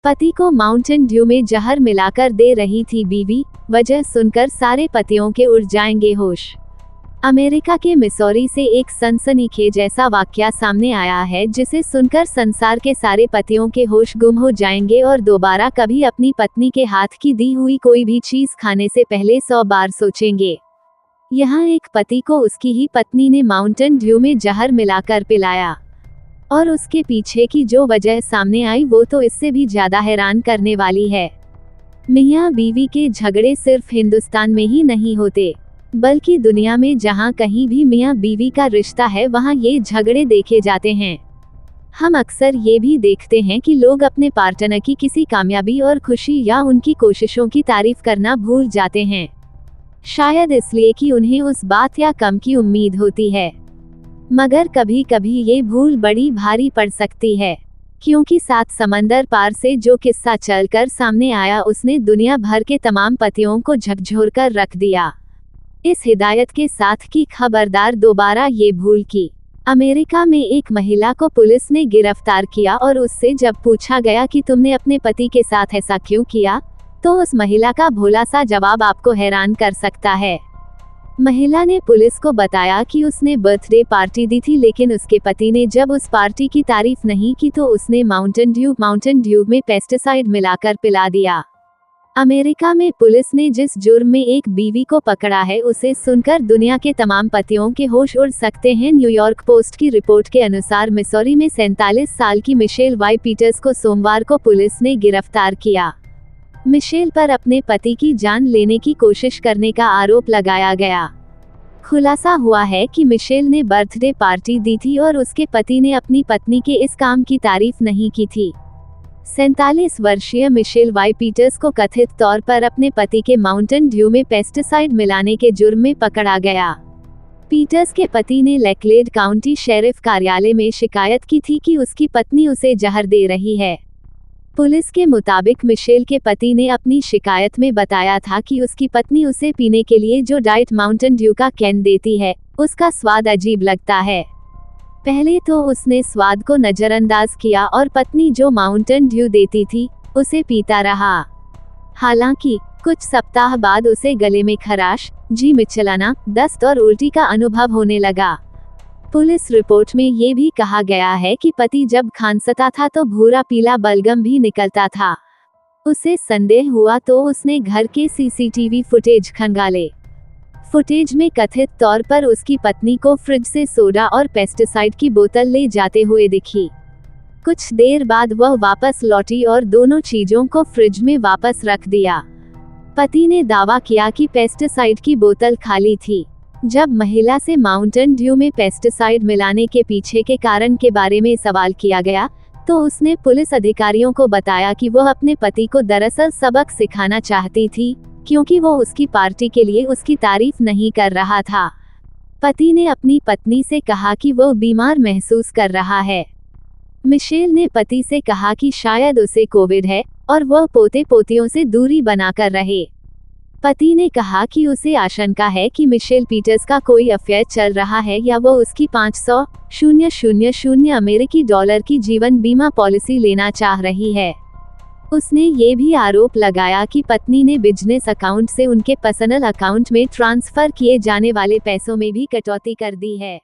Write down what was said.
पति को Mountain Dew में जहर मिलाकर दे रही थी बीवी, वजह सुनकर सारे पतियों के उड़ जाएंगे होश। अमेरिका के मिसौरी से एक सनसनीखेज ऐसा वाकया सामने आया है जिसे सुनकर संसार के सारे पतियों के होश गुम हो जाएंगे और दोबारा कभी अपनी पत्नी के हाथ की दी हुई कोई भी चीज खाने से पहले 100 बार सोचेंगे। यहाँ एक पति को उसकी ही पत्नी ने माउंटेन ड्यू में जहर मिलाकर पिलाया, और उसके पीछे की जो वजह सामने आई वो तो इससे भी ज्यादा हैरान करने वाली है। मियां बीवी के झगड़े सिर्फ हिंदुस्तान में ही नहीं होते, बल्कि दुनिया में जहां कहीं भी मियां बीवी का रिश्ता है वहां ये झगड़े देखे जाते हैं। हम अक्सर ये भी देखते हैं कि लोग अपने पार्टनर की किसी कामयाबी और खुशी या उनकी कोशिशों की तारीफ करना भूल जाते हैं, शायद इसलिए कि उन्हें उस बात या कम की उम्मीद होती है। मगर कभी कभी ये भूल बड़ी भारी पड़ सकती है, क्योंकि 7 समंदर पार से जो किस्सा चलकर सामने आया उसने दुनिया भर के तमाम पतियों को झकझोर कर रख दिया। इस हिदायत के साथ कि खबरदार दोबारा ये भूल की। अमेरिका में एक महिला को पुलिस ने गिरफ्तार किया और उससे जब पूछा गया कि तुमने अपने पति के साथ ऐसा क्यों किया, तो उस महिला का भोला सा जवाब आपको हैरान कर सकता है। महिला ने पुलिस को बताया कि उसने बर्थडे पार्टी दी थी, लेकिन उसके पति ने जब उस पार्टी की तारीफ नहीं की तो उसने माउंटेन ड्यू में पेस्टिसाइड मिलाकर पिला दिया। अमेरिका में पुलिस ने जिस जुर्म में एक बीवी को पकड़ा है उसे सुनकर दुनिया के तमाम पतियों के होश उड़ सकते हैं। न्यूयॉर्क पोस्ट की रिपोर्ट के अनुसार मिसौरी में 47 साल की मिशेल वाई पीटर्स को सोमवार को पुलिस ने गिरफ्तार किया। मिशेल पर अपने पति की जान लेने की कोशिश करने का आरोप लगाया गया। खुलासा हुआ है कि मिशेल ने बर्थडे पार्टी दी थी और उसके पति ने अपनी पत्नी के इस काम की तारीफ नहीं की थी। 47 वर्षीय मिशेल वाई पीटर्स को कथित तौर पर अपने पति के माउंटेन ड्यू में पेस्टिसाइड मिलाने के जुर्म में पकड़ा गया। पीटर्स के पति ने लेकलेड काउंटी शेरिफ कार्यालय में शिकायत की थी कि उसकी पत्नी उसे जहर दे रही है। पुलिस के मुताबिक मिशेल के पति ने अपनी शिकायत में बताया था कि उसकी पत्नी उसे पीने के लिए जो डाइट माउंटेन ड्यू का कैन देती है उसका स्वाद अजीब लगता है। पहले तो उसने स्वाद को नजरअंदाज किया और पत्नी जो माउंटेन ड्यू देती थी उसे पीता रहा। हालांकि कुछ सप्ताह बाद उसे गले में खराश, जी मिचलाना, दस्त और उल्टी का अनुभव होने लगा। पुलिस रिपोर्ट में ये भी कहा गया है कि पति जब खांसता था तो भूरा पीला बलगम भी निकलता था। उसे संदेह हुआ तो उसने घर के सीसीटीवी फुटेज खंगाले। फुटेज में कथित तौर पर उसकी पत्नी को फ्रिज से सोडा और पेस्टिसाइड की बोतल ले जाते हुए दिखी। कुछ देर बाद वह वापस लौटी और दोनों चीजों को फ्रिज में वापस रख दिया। पति ने दावा किया कि पेस्टिसाइड की बोतल खाली थी। जब महिला से माउंटेन ड्यू में पेस्टिसाइड मिलाने के पीछे के कारण के बारे में सवाल किया गया तो उसने पुलिस अधिकारियों को बताया कि वह अपने पति को दरअसल सबक सिखाना चाहती थी, क्योंकि वो उसकी पार्टी के लिए उसकी तारीफ नहीं कर रहा था। पति ने अपनी पत्नी से कहा कि वह बीमार महसूस कर रहा है। मिशेल ने पति से कहा कि शायद उसे कोविड है और वह पोते पोतियों से दूरी बनाकर रहे। पति ने कहा कि उसे आशंका है कि मिशेल पीटर्स का कोई अफेयर चल रहा है या वो उसकी 500,000 अमेरिकी डॉलर की जीवन बीमा पॉलिसी लेना चाह रही है। उसने ये भी आरोप लगाया कि पत्नी ने बिजनेस अकाउंट से उनके पर्सनल अकाउंट में ट्रांसफर किए जाने वाले पैसों में भी कटौती कर दी है।